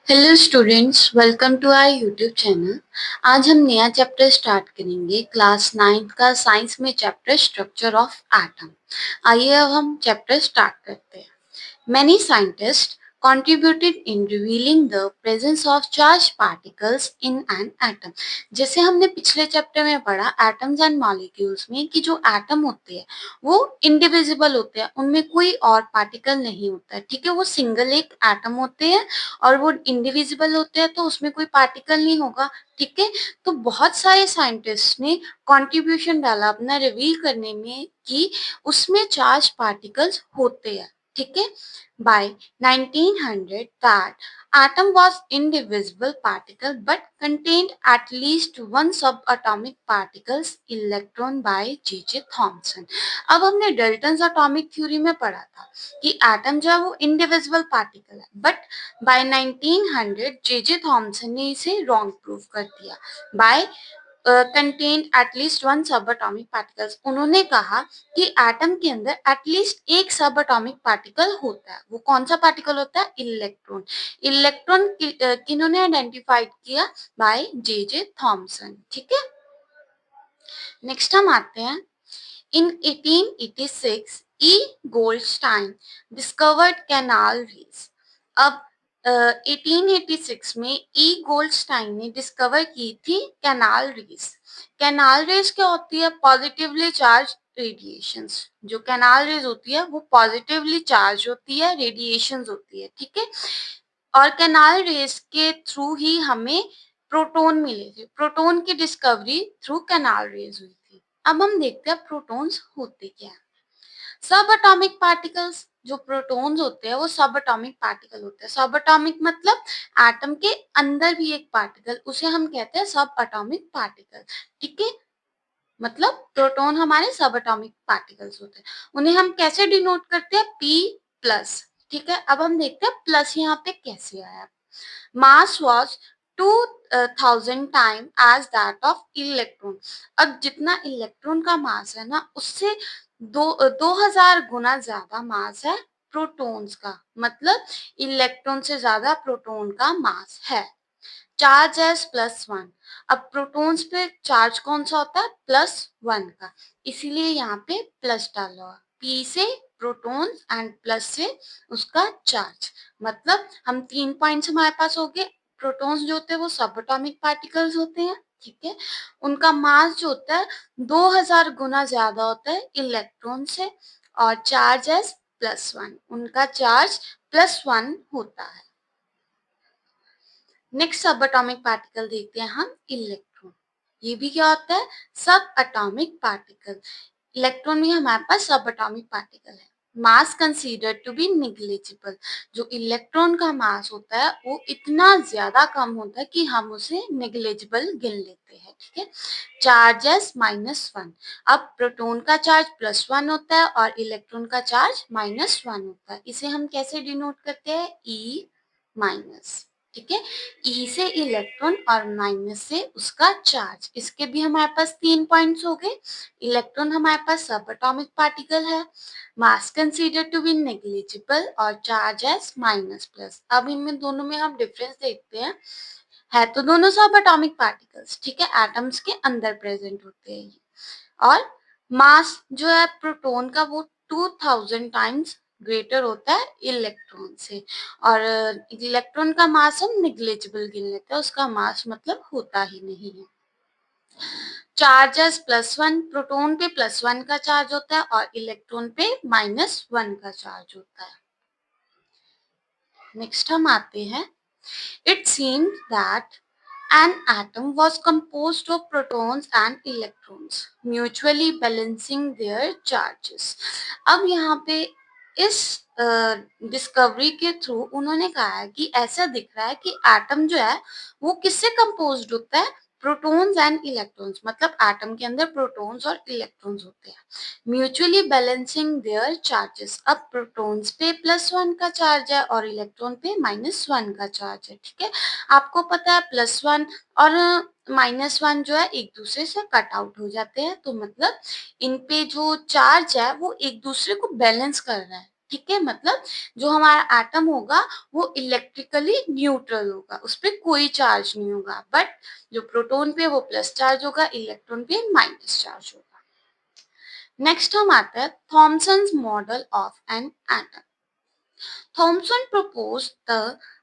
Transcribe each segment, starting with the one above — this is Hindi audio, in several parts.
Hello students, welcome to our YouTube channel. आज हम नया चैप्टर स्टार्ट करेंगे क्लास 9th का साइंस में चैप्टर स्ट्रक्चर ऑफ एटम। आइए अब हम चैप्टर स्टार्ट करते हैं। Many scientists contributed in revealing the presence of charged particles in an atom। जैसे हमने पिछले चैप्टर में पढ़ा एटम्स एंड मॉलिक्यूल्स में कि जो एटम होते हैं वो इंडिविजिबल होते हैं, उनमें कोई और पार्टिकल नहीं होता है। ठीक है, वो सिंगल एक एटम होते हैं और वो इंडिविजिबल होते हैं, तो उसमें कोई पार्टिकल नहीं होगा। ठीक है, तो बहुत सारे साइंटिस्ट ने कंट्रीब्यूशन डाला अपना रिवील करने में कि उसमें चार्ज पार्टिकल्स होते हैं। ठीक है, by 1900 that atom was indivisible particle but contained at least one subatomic particles electron by J.J. Thomson। अब हमने डाल्टन्स एटॉमिक थ्योरी में पढ़ा था कि एटम जो है वो इंडिविजिबल पार्टिकल है, बट बाय 1900 J.J. थॉमसन ने इसे रॉन्ग प्रूव कर दिया। बाय कंटेन्ड एटलीस्ट वन सब एटॉमिक पार्टिकल्स, उन्होंने कहा कि एटम के अंदर एटलीस्ट एक सब एटॉमिक पार्टिकल होता है। वो कौन सा पार्टिकल होता है? इलेक्ट्रॉन। इलेक्ट्रॉन किन्होंने आइडेंटिफाइड किया? By J.J. थॉमसन। ठीक है, नेक्स्ट हम आते हैं। In 1886, E. Goldstein discovered canal rays। अब 1886 में E. गोल्डस्टाइन ने डिस्कवर की थी कैनाल रेज। कैनाल रेज क्या होती है? Positively charge radiations. जो कैनाल रेज होती है वो पॉजिटिवली चार्ज होती है, रेडिएशंस होती है। ठीक है, और कैनाल रेज के थ्रू ही हमें प्रोटॉन मिले थे। प्रोटॉन की डिस्कवरी थ्रू कैनाल रेज हुई थी। अब हम देखते हैं प्रोटॉन्स होते क्या हैं। सब एटॉमिक पार्टिकल्स, जो प्रोटॉन्स होते हैं वो सब एटॉमिक पार्टिकल होते हैं। सब एटॉमिक मतलब एटम के अंदर भी एक पार्टिकल, उसे हम कहते हैं सब एटॉमिक पार्टिकल। ठीक है, मतलब प्रोटॉन हमारे सब एटॉमिक पार्टिकल्स होते हैं। उन्हें हम कैसे डिनोट करते हैं? P plus. ठीक है, अब हम देखते हैं प्लस यहाँ पे कैसे आया। Mass was 2000 time as that of electron. अब जितना इलेक्ट्रॉन का मास है ना, उससे 2000 गुना ज्यादा मास है प्रोटॉन्स का। मतलब इलेक्ट्रॉन से ज्यादा प्रोटॉन का मास है। Charge as +1। अब प्रोटॉन्स पे चार्ज कौन सा होता है? +1 का, इसीलिए यहाँ पे प्लस डाला हुआ। P से प्रोटॉन्स एंड प्लस से उसका चार्ज। मतलब हम 3 पॉइंट्स हमारे पास हो गए। प्रोटॉन्स जो होते हैं वो सब एटॉमिक पार्टिकल्स होते हैं। ठीक है, उनका मास जो होता है 2000 गुना ज्यादा होता है इलेक्ट्रॉन से, और चार्ज एज +1, उनका चार्ज +1 होता है। नेक्स्ट सब एटॉमिक पार्टिकल देखते हैं हम, इलेक्ट्रॉन। ये भी क्या होता है? सब एटॉमिक पार्टिकल। इलेक्ट्रॉन भी हमारे पास सब एटॉमिक पार्टिकल है। मास कंसीडर टू बी निग्लिजिबल। जो इलेक्ट्रॉन का मास होता है वो इतना ज्यादा कम होता है कि हम उसे निग्लिजिबल गिन लेते हैं। ठीक है, चार्जेस -1। अब प्रोटॉन का चार्ज +1 होता है और इलेक्ट्रॉन का चार्ज -1 होता है। इसे हम कैसे डिनोट करते हैं? E-। ठीक है, ई से इलेक्ट्रॉन और माइनस से उसका चार्ज। इसके भी हमारे पास 3 पॉइंट्स हो गए। इलेक्ट्रॉन हमारे पास सब एटॉमिक पार्टिकल है, मास कंसीडर टू बी नेग्लिजिबल और चार्ज एज -+। अब इनमें दोनों में हम डिफरेंस देखते हैं। है तो दोनों सब एटॉमिक पार्टिकल्स, ठीक है, एटम्स के अंदर प्रेजेंट होते हैं ये। और मास जो है प्रोटॉन का वो 2000 टाइम्स ग्रेटर होता है इलेक्ट्रॉन से, और इलेक्ट्रॉन का मास हम निग्लिजिबल गिन लेते हैं, उसका मास मतलब होता ही नहीं है। चार्जेस +1, प्रोटॉन पे +1 का चार्ज होता है और इलेक्ट्रॉन पे -1 का चार्ज होता है। नेक्स्ट हम आते हैं। It seemed that an atom was composed of protons and electrons mutually balancing their charges। अब यहाँ पे इस डिस्कवरी के थ्रू उन्होंने कहा है कि ऐसा दिख रहा है कि एटम जो है वो किससे कंपोज्ड होता है? Protons and electrons. मतलब एटम के अंदर प्रोटॉन्स और इलेक्ट्रॉन्स होते हैं, म्यूचुअली बैलेंसिंग देयर चार्जेस। अब प्रोटॉन्स पे +1 का चार्ज है और इलेक्ट्रॉन पे -1 का चार्ज है। ठीक है, आपको पता है +1 और -1 जो है एक दूसरे से कट आउट हो जाते हैं, तो मतलब इन पे जो चार्ज है वो एक दूसरे को बैलेंस कर रहा है। ठीक है, मतलब जो हमारा एटम होगा वो इलेक्ट्रिकली न्यूट्रल होगा, उस पर कोई चार्ज नहीं होगा, बट जो प्रोटॉन पे वो प्लस चार्ज होगा, इलेक्ट्रॉन पे माइनस चार्ज होगा। नेक्स्ट हम आते हैं Thomson's model of an atom. Thomson proposed the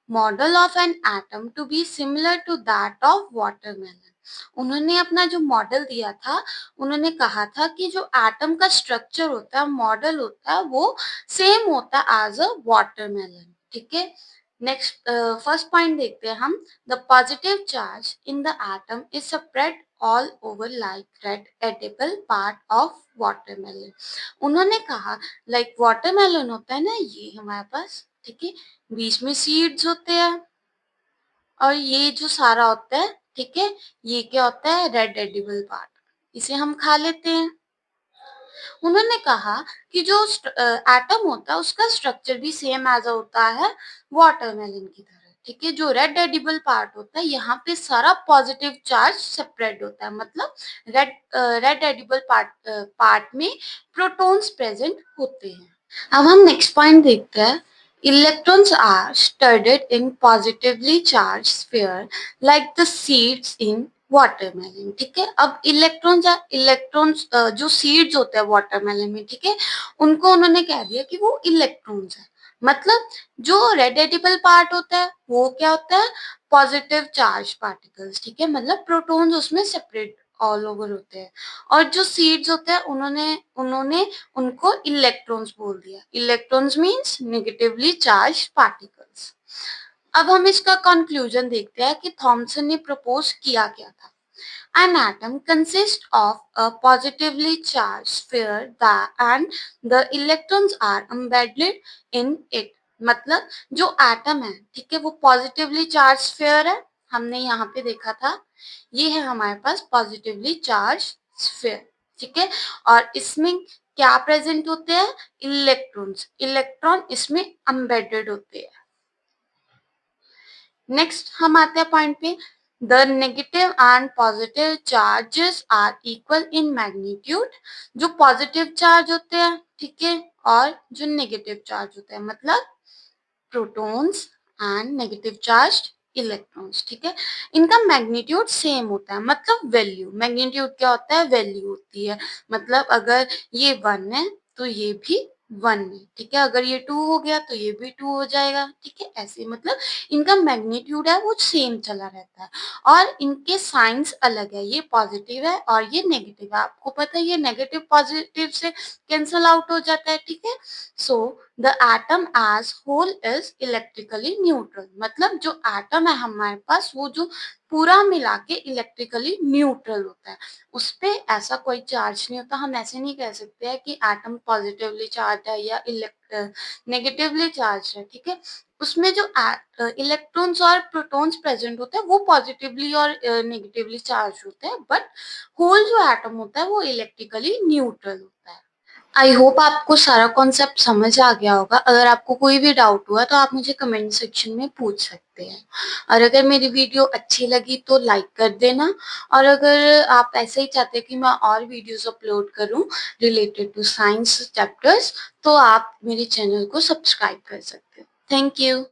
model of an atom to be similar to that of watermelon. उन्होंने अपना जो मॉडल दिया था, उन्होंने कहा था कि जो एटम का स्ट्रक्चर होता है, मॉडल होता है, वो सेम होता है एज अ वाटरमेलन। ठीक है, नेक्स्ट फर्स्ट पॉइंट देखते हैं हम। The positive charge in the atom is spread all over like red edible part of watermelon. उन्होंने कहा लाइक वाटरमेलन होता है ना, ये हमारे पास, ठीक है, बीच में सीड्स होते हैं और ये जो सारा होता है, ठीक है, ये क्या होता है, रेड एडिबल पार्ट, इसे हम खा लेते हैं। उन्होंने कहा कि जो एटम होता है उसका स्ट्रक्चर भी सेम एज होता है वाटरमेलन की तरह। ठीक है, जो रेड एडिबल पार्ट होता है यहाँ पे सारा पॉजिटिव चार्ज सेपरेट होता है, मतलब रेड एडिबल पार्ट में प्रोटॉन्स प्रेजेंट होते हैं। अब हम नेक्स्ट पॉइंट देखते हैं। Electrons are studded in positively charge sphere like the seeds in watermelon. ठीक है, अब इलेक्ट्रॉन्स जो सीड्स होते हैं वाटरमेलन में, ठीक है, उनको उन्होंने कह दिया कि वो इलेक्ट्रॉन्स है। मतलब जो रेड एडिबल पार्ट होता है वो क्या होता है, पॉजिटिव चार्ज पार्टिकल्स। ठीक है, मतलब प्रोटॉन्स उसमें सेपरेट ऑल ओवर होते हैं, और जो सीड्स होते हैं उन्होंने उन्होंने उनको इलेक्ट्रॉन्स बोल दिया। Electrons means negatively charge particles. अब हम इसका कंक्लूजन देखते हैं कि थॉमसन ने प्रपोज किया क्या था। An atom consists of a positively charged sphere and the electrons are embedded in it. मतलब जो एटम है, ठीक है, वो पॉजिटिवली चार्ज स्फीयर है, हमने यहाँ पे देखा था, ये है हमारे पास पॉजिटिवली चार्ज स्फीयर। ठीक है, और इसमें क्या प्रेजेंट होते हैं, इलेक्ट्रॉन्स, इलेक्ट्रॉन इसमें एम्बेडेड होते हैं। नेक्स्ट हम आते हैं पॉइंट पे। The negative and positive charges are equal in magnitude. जो पॉजिटिव चार्ज होते हैं, ठीक है, और जो नेगेटिव चार्ज होते हैं, मतलब protons and negative charge electrons, ठीक है, इनका मैग्नीट्यूड सेम होता है, मतलब वैल्यू। मैग्नीट्यूड क्या होता है, वैल्यू होती है, मतलब अगर ये 1 है तो ये भी 1 है। ठीक है, अगर ये 2 हो गया तो ये भी 2 हो जाएगा। ठीक है, ऐसे मतलब इनका मैग्नीट्यूड है वो सेम चला रहता है, और इनके साइंस अलग है, ये पॉजिटिव है और ये नेगेटिव है। आपको पता है ये नेगेटिव पॉजिटिव से कैंसल आउट हो जाता है। ठीक है, so the atom as whole is electrically neutral. मतलब जो एटम है हमारे पास, वो जो पूरा मिला के इलेक्ट्रिकली न्यूट्रल होता है, उस पे ऐसा कोई चार्ज नहीं होता। हम ऐसे नहीं कह सकते हैं कि एटम पॉजिटिवली चार्ज है या नेगेटिवली चार्ज है। ठीक है, उसमें जो इलेक्ट्रॉन्स और प्रोटॉन्स प्रेजेंट होते हैं वो पॉजिटिवली और नेगेटिवली चार्ज होते हैं, बट होल जो एटम होता है वो इलेक्ट्रिकली न्यूट्रल होता है। आई होप आपको सारा कॉन्सेप्ट समझ आ गया होगा। अगर आपको कोई भी डाउट हुआ तो आप मुझे कमेंट सेक्शन में पूछ सकते हैं, और अगर मेरी वीडियो अच्छी लगी तो लाइक कर देना, और अगर आप ऐसे ही चाहते हैं कि मैं और वीडियोस अपलोड करूं रिलेटेड टू साइंस चैप्टर्स, तो आप मेरे चैनल को सब्सक्राइब कर सकते हो। Thank you.